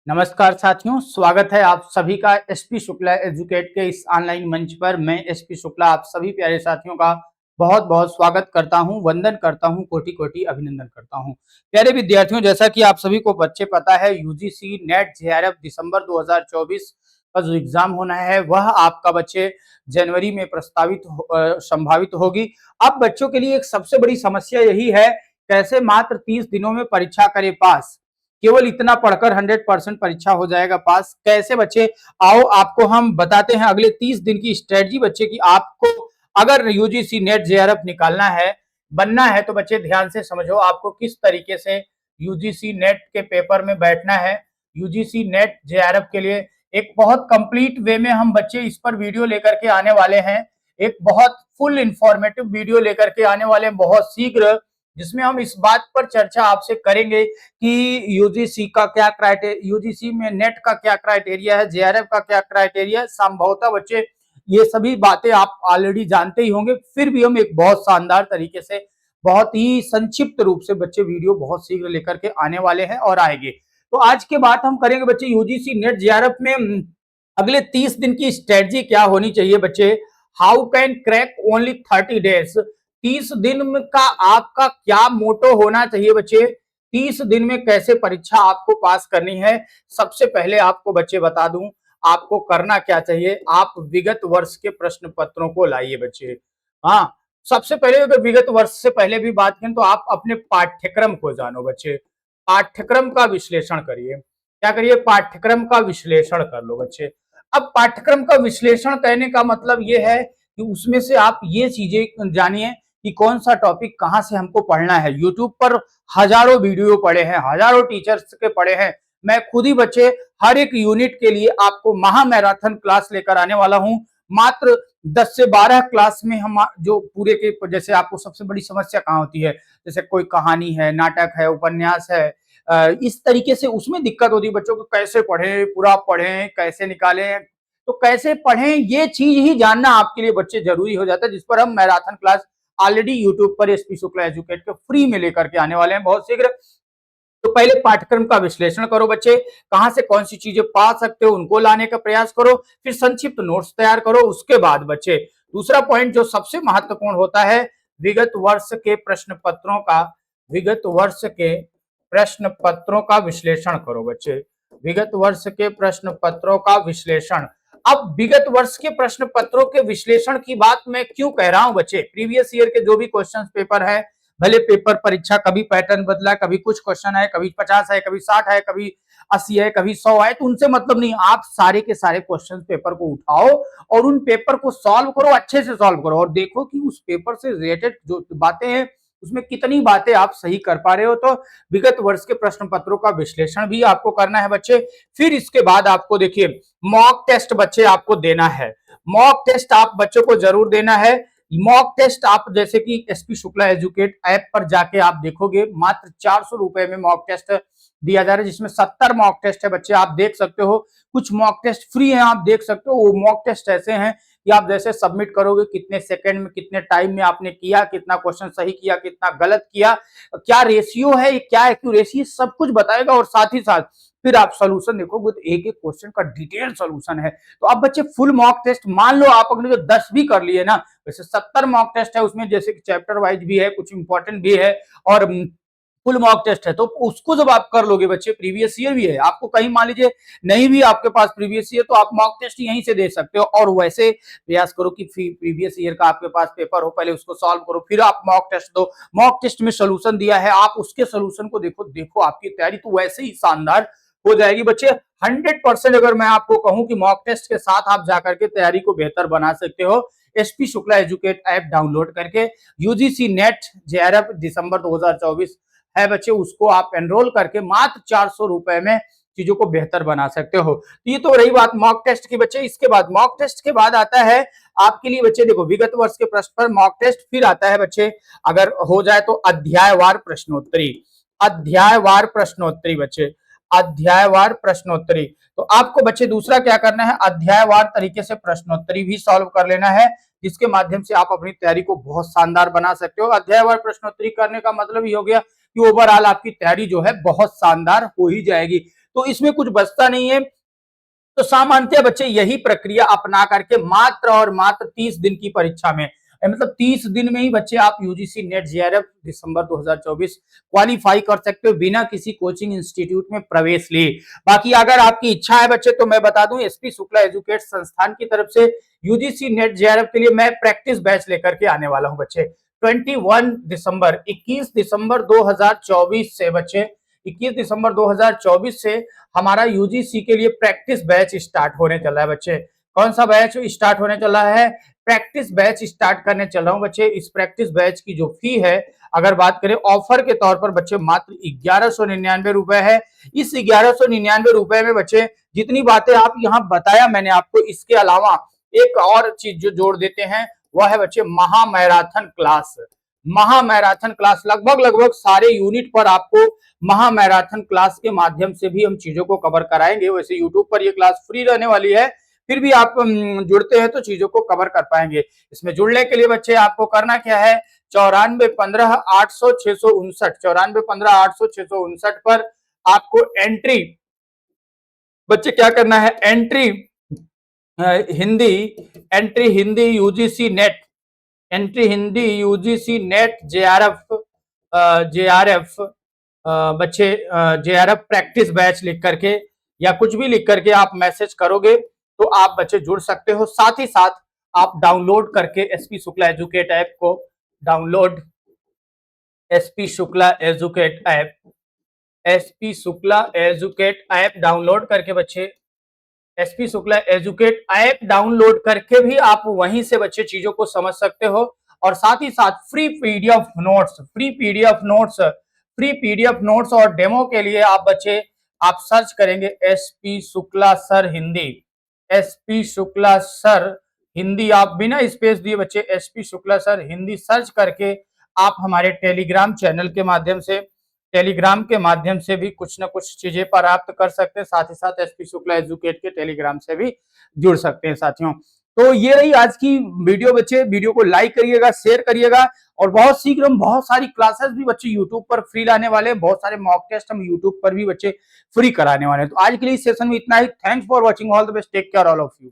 नमस्कार साथियों, स्वागत है आप सभी का एसपी शुक्ला एजुकेट के इस ऑनलाइन मंच पर। मैं एसपी शुक्ला आप सभी प्यारे साथियों का बहुत बहुत स्वागत करता हूं, वंदन करता हूं, कोटि कोटि अभिनंदन करता हूं। प्यारे विद्यार्थियों, जैसा कि आप सभी को बच्चे पता है, यूजीसी नेट जेआरएफ दिसंबर 2024 का जो एग्जाम होना है वह आपका बच्चे जनवरी में संभावित होगी। अब बच्चों के लिए एक सबसे बड़ी समस्या यही है, कैसे मात्र 30 दिनों में परीक्षा करे पास। केवल इतना पढ़कर 100% परीक्षा हो जाएगा पास कैसे बच्चे? आओ आपको हम बताते हैं अगले 30 दिन की स्ट्रेटजी बच्चे की। आपको अगर यूजीसी नेट जेआरएफ निकालना है, बनना है, तो बच्चे ध्यान से समझो आपको किस तरीके से यूजीसी नेट के पेपर में बैठना है। यूजीसी नेट जेआरएफ के लिए एक बहुत कंप्लीट वे में हम बच्चे इस पर वीडियो लेकर के आने वाले हैं। एक बहुत फुल इंफॉर्मेटिव वीडियो लेकर के आने वाले हैं बहुत शीघ्र, जिसमें हम इस बात पर चर्चा आपसे करेंगे कि यूजीसी का क्या क्राइटेरिया, यूजीसी में नेट का क्या क्राइटेरिया है, जेआरएफ का क्या क्राइटेरिया है। संभवतः बच्चे ये सभी बातें आप ऑलरेडी जानते ही होंगे, फिर भी हम एक बहुत शानदार तरीके से, बहुत ही संक्षिप्त रूप से बच्चे वीडियो बहुत शीघ्र लेकर के आने वाले हैं और आएंगे। तो आज के बात हम करेंगे बच्चे यूजीसी नेट जेआरएफ में अगले 30 दिन की स्ट्रेटजी क्या होनी चाहिए बच्चे। How can crack only 30 days. 30 दिन का आपका क्या मोटो होना चाहिए बच्चे? 30 दिन में कैसे परीक्षा आपको पास करनी है। सबसे पहले आपको बच्चे बता दूं, आपको करना क्या चाहिए। आप विगत वर्ष के प्रश्न पत्रों को लाइए बच्चे। हाँ, सबसे पहले अगर विगत वर्ष से पहले भी बात करें तो आप अपने पाठ्यक्रम को जानो बच्चे। पाठ्यक्रम का विश्लेषण करिए। क्या करिए? पाठ्यक्रम का विश्लेषण कर लो बच्चे। अब पाठ्यक्रम का विश्लेषण कहने का मतलब ये है कि उसमें से आप ये चीजें जानिए कि कौन सा टॉपिक कहां से हमको पढ़ना है। यूट्यूब पर हजारों वीडियो पड़े हैं, हजारों टीचर्स के पड़े हैं। मैं खुद ही बच्चे हर एक यूनिट के लिए आपको महा मैराथन क्लास लेकर आने वाला हूं। मात्र 10 से 12 क्लास में हम जो पूरे के, जैसे आपको सबसे बड़ी समस्या कहाँ होती है, जैसे कोई कहानी है, नाटक है, उपन्यास है, इस तरीके से उसमें दिक्कत होती है बच्चों को। कैसे पढ़ें, पूरा पढ़ें, कैसे निकालें, तो कैसे पढ़ें ये चीज ही जानना आपके लिए बच्चे जरूरी हो जाता है, जिस पर हम मैराथन क्लास ऑलरेडी यूट्यूब पर एसपी शुक्ला एजुकेट के फ्री में लेकर के आने वाले हैं बहुत शीघ्र। तो पहले पाठ्यक्रम का विश्लेषण करो बच्चे, कहां से कौन सी चीजें पा सकते हो उनको लाने का प्रयास करो, फिर संक्षिप्त नोट्स तैयार करो। उसके बाद बच्चे दूसरा पॉइंट जो सबसे महत्वपूर्ण होता है, विगत वर्ष के प्रश्न पत्रों का, विगत वर्ष के प्रश्न पत्रों का विश्लेषण करो बच्चे। विगत वर्ष के प्रश्न पत्रों का विश्लेषण। अब विगत वर्ष के प्रश्न पत्रों के विश्लेषण की बात मैं क्यों कह रहा हूं बच्चे? प्रीवियस ईयर के जो भी क्वेश्चन पेपर है, भले पेपर परीक्षा कभी पैटर्न बदला, कभी कुछ क्वेश्चन है, कभी 50 है, कभी 60 है, कभी 80 है, कभी 100 है, तो उनसे मतलब नहीं। आप सारे के सारे क्वेश्चन पेपर को उठाओ और उन पेपर को सॉल्व करो, अच्छे से सॉल्व करो और देखो कि उस पेपर से रिलेटेड जो बातें हैं उसमें कितनी बातें आप सही कर पा रहे हो। तो विगत वर्ष के प्रश्न पत्रों का विश्लेषण भी आपको करना है बच्चे। फिर इसके बाद आपको देखिए मॉक टेस्ट बच्चे आपको देना है। मॉक टेस्ट आप बच्चों को जरूर देना है। मॉक टेस्ट आप जैसे कि एसपी शुक्ला एजुकेट ऐप पर जाके आप देखोगे, मात्र 400 रुपए में मॉक टेस्ट दिया जा रहा है, जिसमें 70 मॉक टेस्ट है बच्चे। आप देख सकते हो, कुछ मॉक टेस्ट फ्री है, आप देख सकते हो। वो मॉक टेस्ट ऐसे हैं कि आप जैसे सबमिट करोगे, कितने सेकंड में, कितने टाइम में आपने किया, कितना क्वेश्चन सही किया, कितना गलत किया, क्या रेशियो है, क्या एक्यूरेसी, सब कुछ बताएगा। और साथ ही साथ फिर आप सोल्यूशन देखोगे तो एक एक क्वेश्चन का डिटेल सोल्यूशन है। तो अब बच्चे फुल मॉक टेस्ट, मान लो आप अपने जो 10 भी कर लिए ना, वैसे 70 मॉक टेस्ट है उसमें, जैसे कि चैप्टर वाइज भी है, कुछ इंपॉर्टेंट भी है और फुल मॉक टेस्ट है। तो उसको जब आप कर लोगे बच्चे, प्रीवियस ईयर भी है, आपको कहीं मान लीजिए नहीं भी आपके पास प्रीवियस ईयर, तो आप मॉक टेस्ट यहीं से दे सकते हो। और वैसे प्रयास करो कि प्रीवियस ईयर का आपके पास पेपर हो, पहले उसको सॉल्व करो, फिर आप मॉक टेस्ट दो। मॉक टेस्ट में सोल्यूशन दिया है, आप उसके सोल्यूशन को देखो, देखो आपकी तैयारी तो वैसे ही शानदार हो जाएगी बच्चे। 100% अगर मैं आपको कहूं कि मॉक टेस्ट के साथ आप जाकर के तैयारी को बेहतर बना सकते हो, SP Shukla educate app download करके यूजीसी नेट जेआरएफ दिसंबर 2024 है बच्चे, उसको आप एनरोल करके मात्र 400 रुपए में चीजों को बेहतर बना सकते हो। तो ये तो रही बात मॉक टेस्ट की बच्चे। इसके बाद मॉक टेस्ट के बाद आता है आपके लिए बच्चे, देखो विगत वर्ष के प्रश्न पर मॉक टेस्ट, फिर आता है बच्चे अगर हो जाए तो अध्यायवार प्रश्नोत्तरी। अध्यायवार प्रश्नोत्तरी बच्चे, अध्यायवार प्रश्नोत्तरी। तो आपको बच्चे दूसरा क्या करना है, अध्यायवार तरीके से प्रश्नोत्तरी भी सॉल्व कर लेना है, जिसके माध्यम से आप अपनी तैयारी को बहुत शानदार बना सकते हो। अध्यायवार प्रश्नोत्तरी करने का मतलब ये हो गया कि ओवरऑल आपकी तैयारी जो है बहुत शानदार हो ही जाएगी। तो इसमें कुछ बचता नहीं है। तो सामान्यतः बच्चे यही प्रक्रिया अपना करके मात्र और मात्र 30 दिन की परीक्षा में, मतलब 30 दिन में ही बच्चे आप यूजीसी नेट जेआरएफ दिसंबर 2024 क्वालिफाई कर सकते हो बिना किसी कोचिंग इंस्टीट्यूट में प्रवेश लिए। बाकी अगर आपकी इच्छा है बच्चे तो मैं बता दूं, एसपी शुक्ला एजुकेट संस्थान की तरफ से यूजीसी नेट जेआरएफ के लिए मैं प्रैक्टिस बैच लेकर के आने वाला हूं बच्चे। 21 दिसंबर 2024 से बच्चे 21 दिसंबर 2024 से हमारा यूजीसी के लिए प्रैक्टिस बैच स्टार्ट होने चल रहा है बच्चे। कौन सा बैच स्टार्ट होने चल रहा है? प्रैक्टिस बैच स्टार्ट करने चल रहा हूं बच्चे। इस प्रैक्टिस बैच की जो फी है, अगर बात करें ऑफर के तौर पर बच्चे, मात्र 1199 रुपए है। इस 1199 रुपए में बच्चे जितनी बातें आप यहाँ बताया मैंने आपको, इसके अलावा एक और चीज जो जोड़ देते हैं वह है बच्चे महा मैराथन क्लास। महा मैराथन क्लास लगभग लगभग सारे यूनिट पर आपको महा मैराथन क्लास के माध्यम से भी हम चीजों को कवर कराएंगे। वैसे यूट्यूब पर ये क्लास फ्री रहने वाली है, फिर भी आप जुड़ते हैं तो चीजों को कवर कर पाएंगे। इसमें जुड़ने के लिए बच्चे आपको करना क्या है, 9415 800 659 9415 800 659 पर आपको एंट्री बच्चे क्या करना है, entry Hindi UGC net, entry Hindi UGC net JRF बच्चे जेआरएफ प्रैक्टिस बैच लिख करके या कुछ भी लिख करके आप मैसेज करोगे तो आप बच्चे जुड़ सकते हो। साथ ही साथ आप डाउनलोड करके एसपी शुक्ला एजुकेट ऐप को download, SP Shukla educate app, SP Shukla educate app download करके बच्चे, SP Shukla educate app download करके भी आप वहीं से बच्चे चीजों को समझ सकते हो। और साथ ही साथ फ्री पीडीएफ नोट्स और डेमो के लिए आप बच्चे आप सर्च करेंगे SP Shukla sir Hindi, SP Shukla sir Hindi, आप बिना स्पेस दिए बच्चे SP Shukla sir Hindi search करके आप हमारे टेलीग्राम चैनल के माध्यम से, टेलीग्राम के माध्यम से भी कुछ ना कुछ चीजें प्राप्त कर सकते हैं। साथ ही साथ एसपी शुक्ला एजुकेट के टेलीग्राम से भी जुड़ सकते हैं साथियों। तो ये रही आज की वीडियो बच्चे, वीडियो को लाइक करिएगा, शेयर करिएगा, और बहुत शीघ्र हम बहुत सारी क्लासेस भी बच्चे यूट्यूब पर फ्री लाने वाले हैं। बहुत सारे मॉक टेस्ट हम यूट्यूब पर भी बच्चे फ्री कराने वाले हैं। तो आज के लिए इस सेशन में इतना ही। Thanks for watching, all the best, take care all of you.